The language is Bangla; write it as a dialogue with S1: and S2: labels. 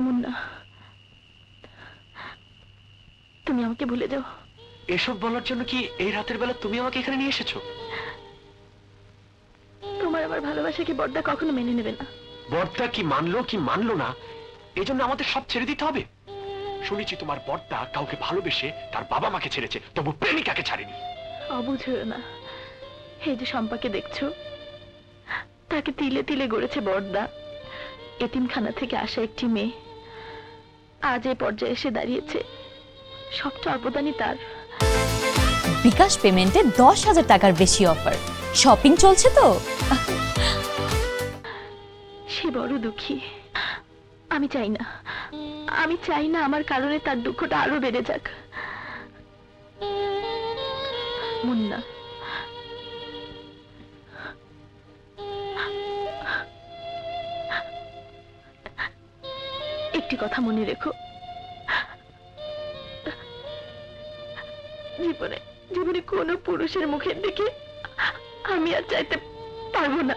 S1: মুন্না, তুমি আমাকে ভুলে যাও।
S2: এসব বলার জন্য কি এই রাতের বেলা তুমি আমাকে এখানে নিয়ে এসেছো?
S1: তোমার আমার ভালোবাসা কি বড়দা কখনো মেনে নেবে না?
S2: বর্দা কি মানলো না এই জন্য আমাদের সব ছেড়ে দিতে হবে? শুনেছি তোমার বর্দা কাউকে ভালোবেসে তার বাবা মাকে ছেড়েছে, তবু প্রেমিকাকে ছাড়েনি।
S1: অবুঝ হয়েও না। এই যে শম্পাকে দেখছো, তাকে তিলে তিলে গড়েছে বড়দা। এতিমখানা থেকে আসা একটি মেয়ে আজ এই পর্যায়ে এসে দাঁড়িয়েছে, সবটা অবদানই তার।
S3: বিকাশ পেমেন্টে 10,000 টাকার বেশি অফার, শপিং চলছে তো।
S1: সে বড় দুঃখী। আমি চাই না আমার কারণে তার দুঃখটা আরো বেড়ে যাক। মুন্না, একটি কথা মনে রেখো, জীবনে জীবনে কোনো পুরুষের মুখের দিকে আমি আর চাইতে পারবো না।